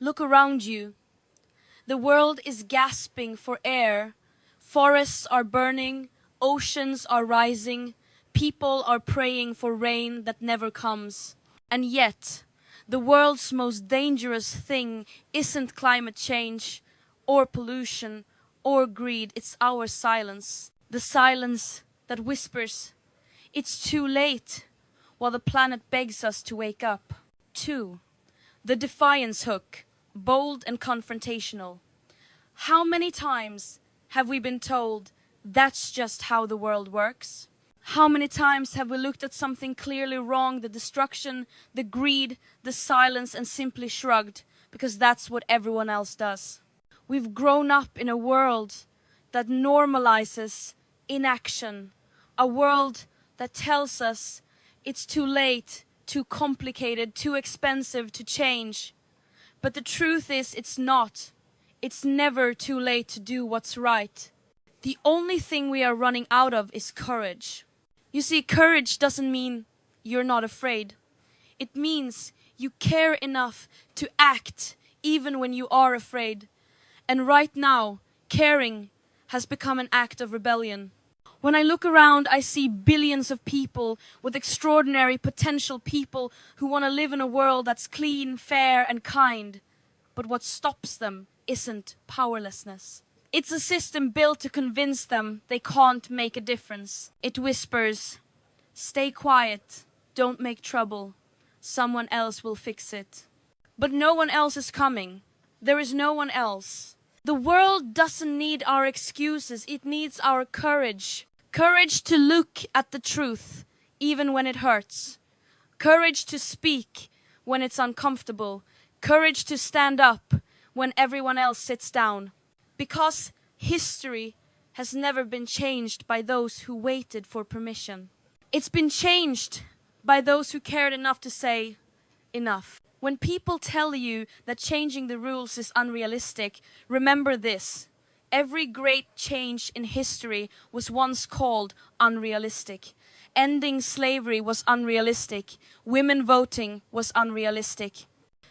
Look around you. The world is gasping for air. Forests are burning, oceans are rising, people are praying for rain that never comes. And yet, the world's most dangerous thing isn't climate change, or pollution, or greed, it's our silence. The silence that whispers, "It's too late," while the planet begs us to wake up. 2. The defiance hook, bold and confrontational. How many times have we been told that's just how the world works? How many times have we looked at something clearly wrong, the destruction, the greed, the silence, and simply shrugged, because that's what everyone else does? We've grown up in a world that normalizes inaction, a world that tells us it's too late, too complicated, too expensive to change. But the truth is, it's not. It's never too late to do what's right. The only thing we are running out of is courage. You see, courage doesn't mean you're not afraid. It means you care enough to act even when you are afraid. And right now, caring has become an act of rebellion. When I look around, I see billions of people with extraordinary potential, people who want to live in a world that's clean, fair, and kind. But what stops them isn't powerlessness. It's a system built to convince them they can't make a difference. It whispers, "Stay quiet, don't make trouble, someone else will fix it." But no one else is coming. There is no one else. The world doesn't need our excuses, it needs our courage. Courage to look at the truth, even when it hurts. Courage to speak when it's uncomfortable. Courage to stand up when everyone else sits down. Because history has never been changed by those who waited for permission. It's been changed by those who cared enough to say, enough. When people tell you that changing the rules is unrealistic, remember this. Every great change in history was once called unrealistic. Ending slavery was unrealistic. Women voting was unrealistic.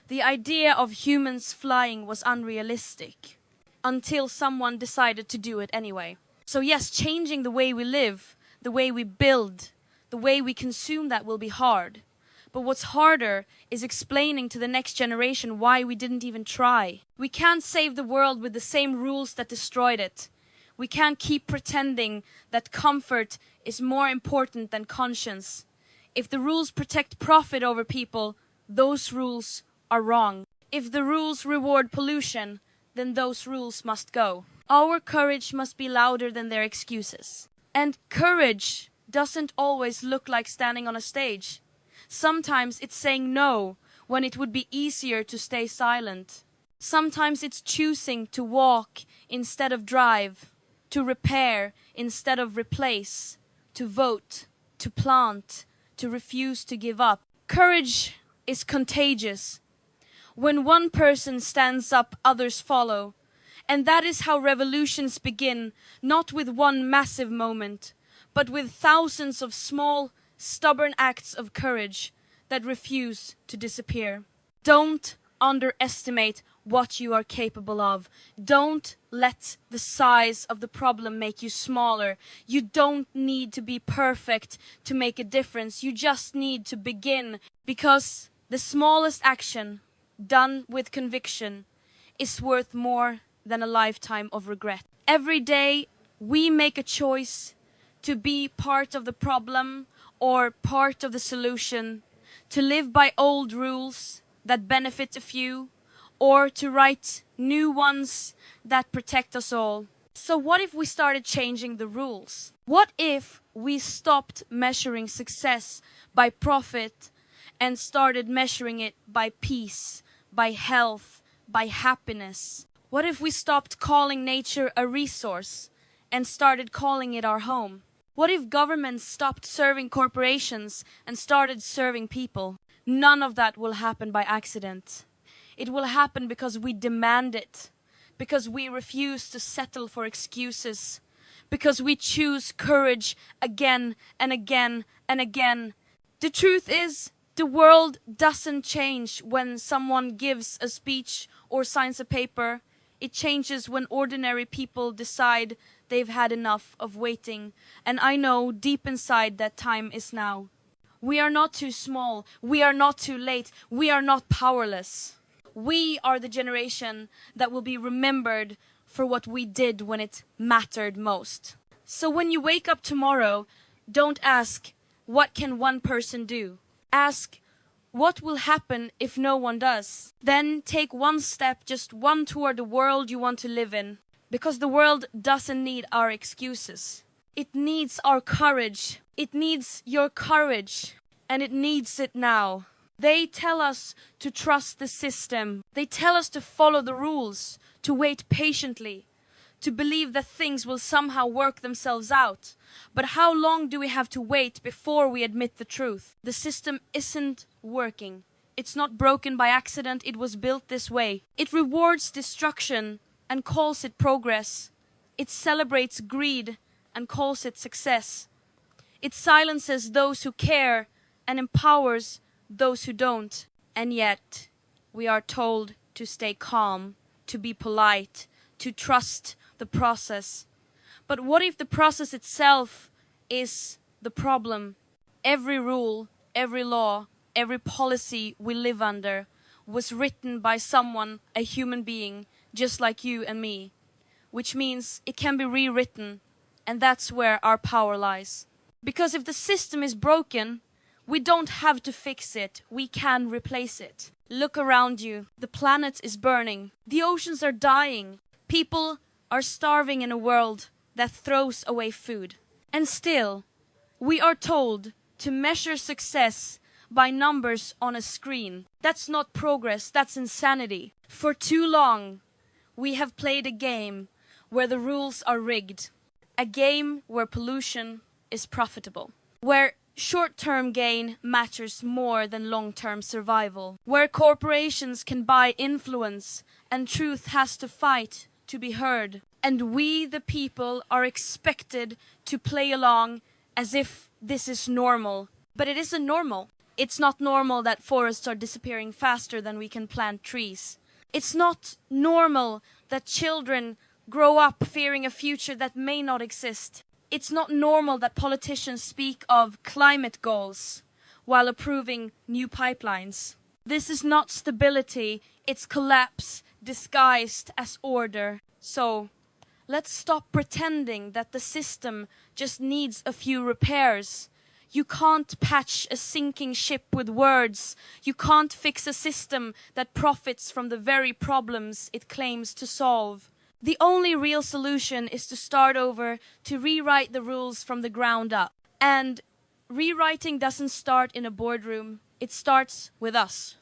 The idea of humans flying was unrealistic. Until someone decided to do it anyway. So yes, changing the way we live, the way we build, the way we consume, that will be hard. But what's harder is explaining to the next generation why we didn't even try. We can't save the world with the same rules that destroyed it. We can't keep pretending that comfort is more important than conscience. If the rules protect profit over people, those rules are wrong. If the rules reward pollution, then those rules must go. Our courage must be louder than their excuses. And courage doesn't always look like standing on a stage. Sometimes it's saying no when it would be easier to stay silent. Sometimes it's choosing to walk instead of drive, to repair instead of replace, to vote, to plant, to refuse to give up. Courage is contagious. When one person stands up, others follow. And that is how revolutions begin, not with one massive moment, but with thousands of small, stubborn acts of courage that refuse to disappear. Don't underestimate what you are capable of. Don't let the size of the problem make you smaller. You don't need to be perfect to make a difference. You just need to begin, because the smallest action done with conviction is worth more than a lifetime of regret. Every day we make a choice to be part of the problem or part of the solution, to live by old rules that benefit a few, or to write new ones that protect us all. So what if we started changing the rules? What if we stopped measuring success by profit and started measuring it by peace, by health, by happiness? What if we stopped calling nature a resource and started calling it our home? What if governments stopped serving corporations and started serving people? None of that will happen by accident. It will happen because we demand it, because we refuse to settle for excuses, because we choose courage again and again and again. The truth is, The world doesn't change when someone gives a speech or signs a paper. It changes when ordinary people decide they've had enough of waiting. And I know deep inside that time is now. We are not too small. We are not too late. We are not powerless. We are the generation that will be remembered for what we did when it mattered most. So when you wake up tomorrow, don't ask, what can one person do? Ask, what will happen if no one does? Then take one step, just one toward the world you want to live in. Because the world doesn't need our excuses. It needs our courage. It needs your courage. And it needs it now. They tell us to trust the system. They tell us to follow the rules, to wait patiently, to believe that things will somehow work themselves out. But how long do we have to wait before we admit the truth? The system isn't working. It's not broken by accident. It was built this way. It rewards destruction and calls it progress. It celebrates greed and calls it success. It silences those who care and empowers those who don't. And yet, we are told to stay calm, to be polite, to trust the process. But what if the process itself is the problem? Every rule, every law, every policy we live under was written by someone, a human being, just like you and me. Which means it can be rewritten, and that's where our power lies. Because if the system is broken, we don't have to fix it, we can replace it. Look around you, the planet is burning, the oceans are dying, people are starving in a world that throws away food. And still, we are told to measure success by numbers on a screen. That's not progress, that's insanity. For too long, we have played a game where the rules are rigged. A game where pollution is profitable. Where short-term gain matters more than long-term survival. Where corporations can buy influence and truth has to fight to be heard. And we, the people, are expected to play along as if this is normal. But it isn't normal. It's not normal that forests are disappearing faster than we can plant trees. It's not normal that children grow up fearing a future that may not exist. It's not normal that politicians speak of climate goals while approving new pipelines. This is not stability, it's collapse disguised as order. So, let's stop pretending that the system just needs a few repairs. You can't patch a sinking ship with words. You can't fix a system that profits from the very problems it claims to solve. The only real solution is to start over, to rewrite the rules from the ground up. And rewriting doesn't start in a boardroom. It starts with us.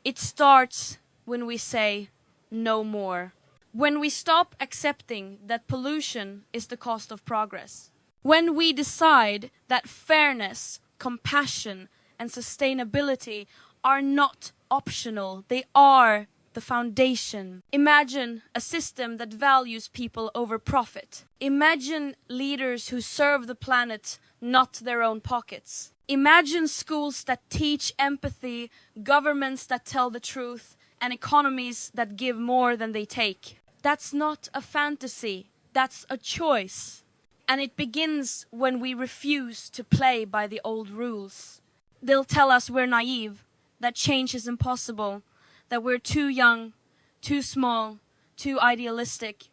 It starts when we say no more. When we stop accepting that pollution is the cost of progress. When we decide that fairness, compassion, and sustainability are not optional, they are the foundation. Imagine a system that values people over profit. Imagine leaders who serve the planet, not their own pockets. Imagine schools that teach empathy, governments that tell the truth, and economies that give more than they take. That's not a fantasy, that's a choice. And it begins when we refuse to play by the old rules. They'll tell us we're naive, that change is impossible, that we're too young, too small, too idealistic.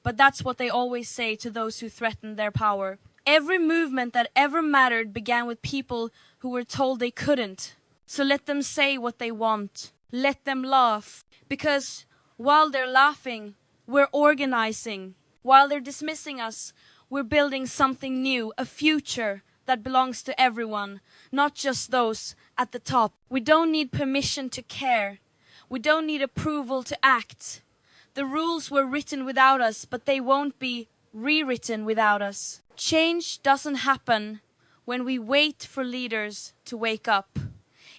But that's what they always say to those who threaten their power. Every movement that ever mattered began with people who were told they couldn't. So let them say what they want. Let them laugh. Because while they're laughing, we're organizing. While they're dismissing us, we're building something new, a future that belongs to everyone, not just those at the top. We don't need permission to care. We don't need approval to act. The rules were written without us, but they won't be rewritten without us. Change doesn't happen when we wait for leaders to wake up.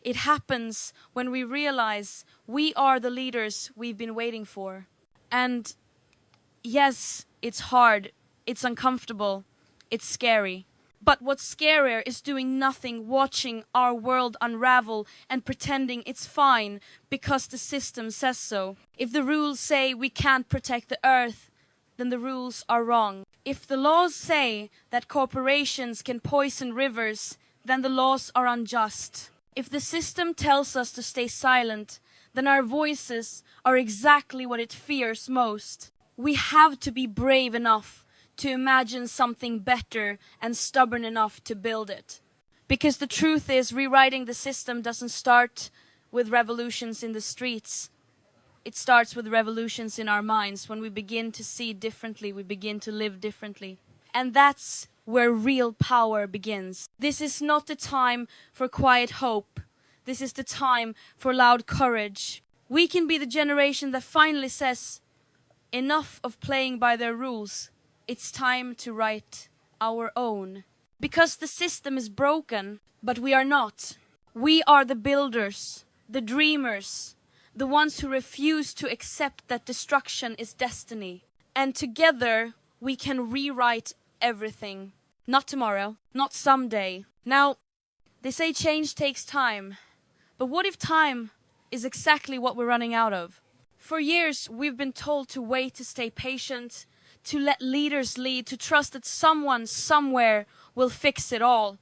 It happens when we realize we are the leaders we've been waiting for. And yes, it's hard, it's uncomfortable, it's scary. But what's scarier is doing nothing, watching our world unravel and pretending it's fine because the system says so. If the rules say we can't protect the earth, then the rules are wrong. If the laws say that corporations can poison rivers, then the laws are unjust. If the system tells us to stay silent, then our voices are exactly what it fears most. We have to be brave enough to imagine something better and stubborn enough to build it. Because the truth is, rewriting the system doesn't start with revolutions in the streets. It starts with revolutions in our minds. When we begin to see differently, we begin to live differently. And that's where real power begins. This is not the time for quiet hope. This is the time for loud courage. We can be the generation that finally says, enough of playing by their rules. It's time to write our own. Because the system is broken, but we are not. We are the builders, the dreamers, the ones who refuse to accept that destruction is destiny. And together, we can rewrite everything. Not tomorrow, not someday. Now, they say change takes time. But what if time is exactly what we're running out of? For years, we've been told to wait, to stay patient, to let leaders lead, to trust that someone somewhere will fix it all.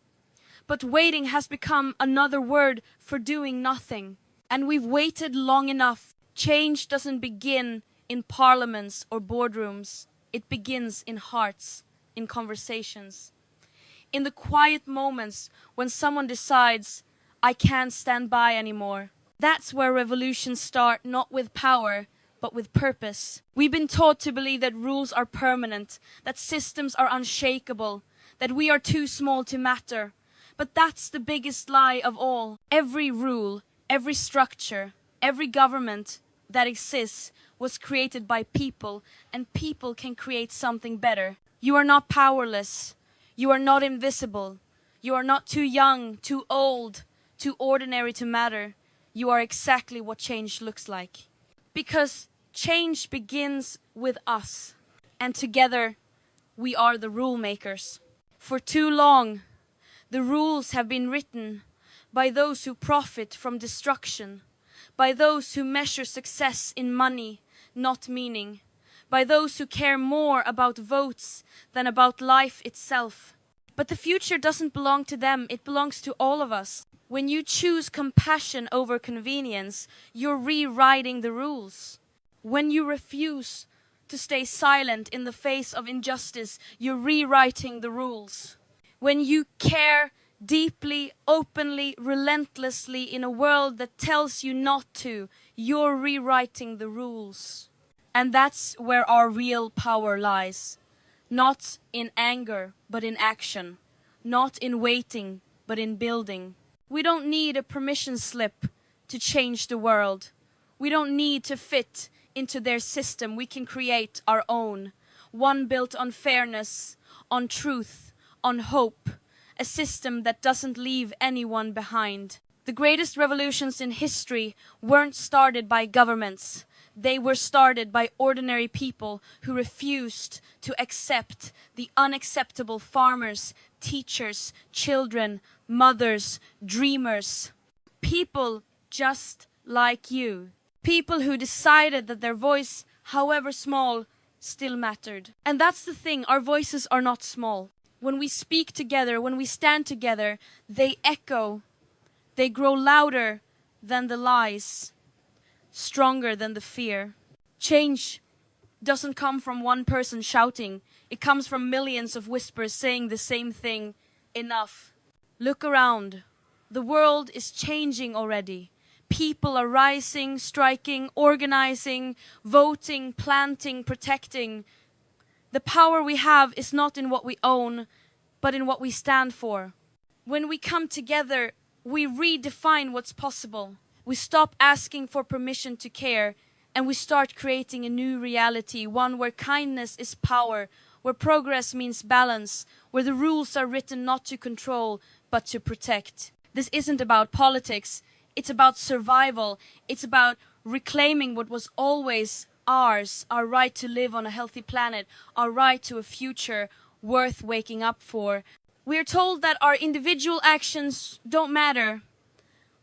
But waiting has become another word for doing nothing. And we've waited long enough. Change doesn't begin in parliaments or boardrooms. It begins in hearts, in conversations. In the quiet moments when someone decides, I can't stand by anymore. That's where revolutions start, not with power, but with purpose. We've been taught to believe that rules are permanent, that systems are unshakable, that we are too small to matter. But that's the biggest lie of all. Every rule, every structure, every government that exists was created by people, and people can create something better. You are not powerless. You are not invisible. You are not too young, too old, too ordinary to matter. You are exactly what change looks like. Because change begins with us, and together we are the rule makers. For too long, the rules have been written by those who profit from destruction, by those who measure success in money, not meaning, by those who care more about votes than about life itself. But the future doesn't belong to them, it belongs to all of us. When you choose compassion over convenience, you're rewriting the rules. When you refuse to stay silent in the face of injustice, you're rewriting the rules. When you care deeply, openly, relentlessly in a world that tells you not to, you're rewriting the rules. And that's where our real power lies. Not in anger, but in action. Not in waiting, but in building. We don't need a permission slip to change the world. We don't need to fit into their system. We can create our own. One built on fairness, on truth, on hope. A system that doesn't leave anyone behind. The greatest revolutions in history weren't started by governments. They were started by ordinary people who refused to accept the unacceptable. Farmers, teachers, children, mothers, dreamers. People just like you. People who decided that their voice, however small, still mattered. And that's the thing, our voices are not small. When we speak together, when we stand together, they echo. They grow louder than the lies, stronger than the fear. Change doesn't come from one person shouting. It comes from millions of whispers saying the same thing. Enough. Look around. The world is changing already. People are rising, striking, organizing, voting, planting, protecting. The power we have is not in what we own, but in what we stand for. When we come together, we redefine what's possible. We stop asking for permission to care, and we start creating a new reality, one where kindness is power, where progress means balance, where the rules are written not to control, but to protect. This isn't about politics. It's about survival. It's about reclaiming what was always ours, our right to live on a healthy planet, our right to a future worth waking up for. We are told that our individual actions don't matter,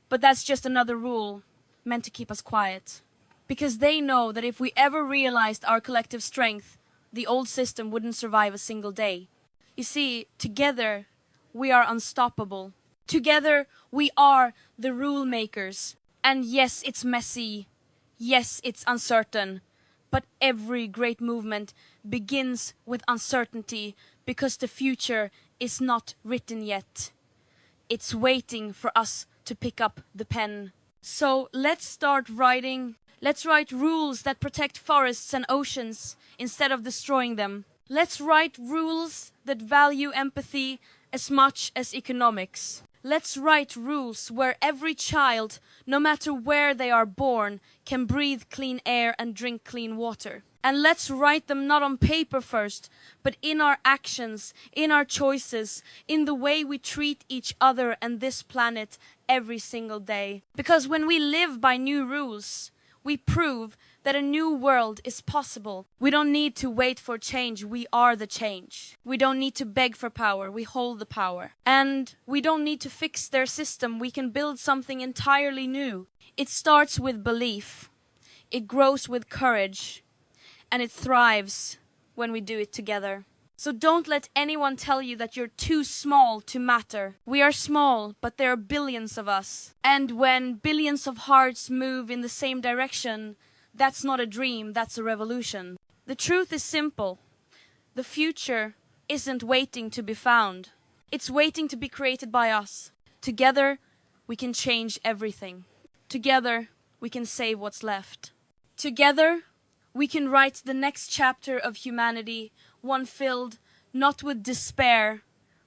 but that's just another rule meant to keep us quiet. Because they know that if we ever realized our collective strength, the old system wouldn't survive a single day. You see, together we are unstoppable. Together we are the rule makers. And yes, it's messy. Yes, it's uncertain. But every great movement begins with uncertainty because the future is not written yet. It's waiting for us to pick up the pen. So let's start writing. Let's write rules that protect forests and oceans instead of destroying them. Let's write rules that value empathy as much as economics. Let's write rules where every child, no matter where they are born, can breathe clean air and drink clean water. And let's write them not on paper first, but in our actions, in our choices, in the way we treat each other and this planet every single day. Because when we live by new rules, we prove that a new world is possible. We don't need to wait for change, we are the change. We don't need to beg for power, we hold the power. And we don't need to fix their system, we can build something entirely new. It starts with belief, it grows with courage, and it thrives when we do it together. So don't let anyone tell you that you're too small to matter. We are small, but there are billions of us. And when billions of hearts move in the same direction, that's not a dream, that's a revolution. The truth is simple. The future isn't waiting to be found. It's waiting to be created by us. Together, we can change everything. Together, we can save what's left. Together, we can write the next chapter of humanity, one filled not with despair,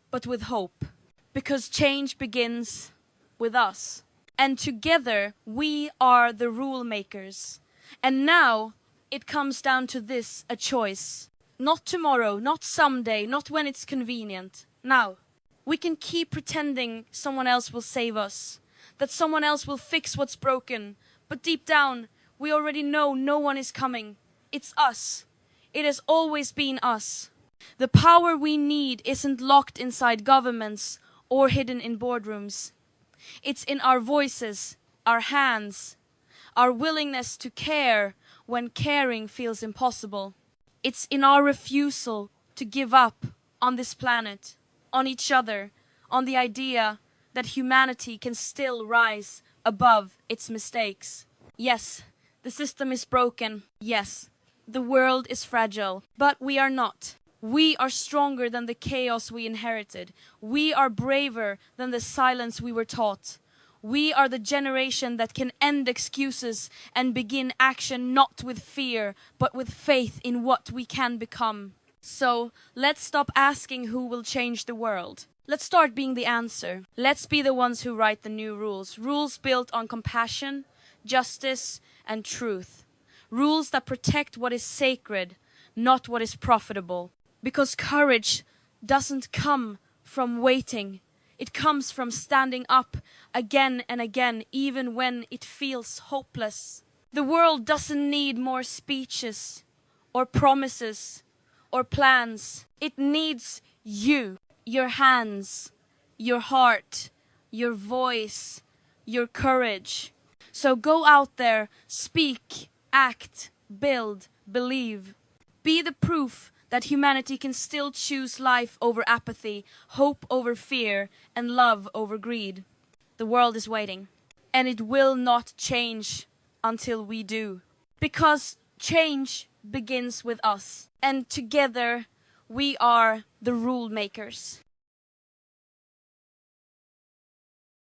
but with hope. Because change begins with us. And together, we are the rule makers. And now, it comes down to this, a choice. Not tomorrow, not someday, not when it's convenient. Now, we can keep pretending someone else will save us, that someone else will fix what's broken. But deep down, we already know no one is coming. It's us. It has always been us. The power we need isn't locked inside governments or hidden in boardrooms. It's in our voices, our hands, our willingness to care when caring feels impossible. It's in our refusal to give up on this planet, on each other, on the idea that humanity can still rise above its mistakes. Yes, the system is broken. Yes, the world is fragile, but we are not. We are stronger than the chaos we inherited. We are braver than the silence we were taught. We are the generation that can end excuses and begin action not with fear, but with faith in what we can become. So, let's stop asking who will change the world. Let's start being the answer. Let's be the ones who write the new rules. Rules built on compassion, justice, and truth. Rules that protect what is sacred, not what is profitable. Because courage doesn't come from waiting. It comes from standing up again and again, even when it feels hopeless. The world doesn't need more speeches or promises or plans. It needs you, your hands, your heart, your voice, your courage. So go out there, speak, act, build, believe. Be the proof that humanity can still choose life over apathy, hope over fear, and love over greed. The world is waiting, and it will not change until we do. Because change begins with us, and together we are the rule makers.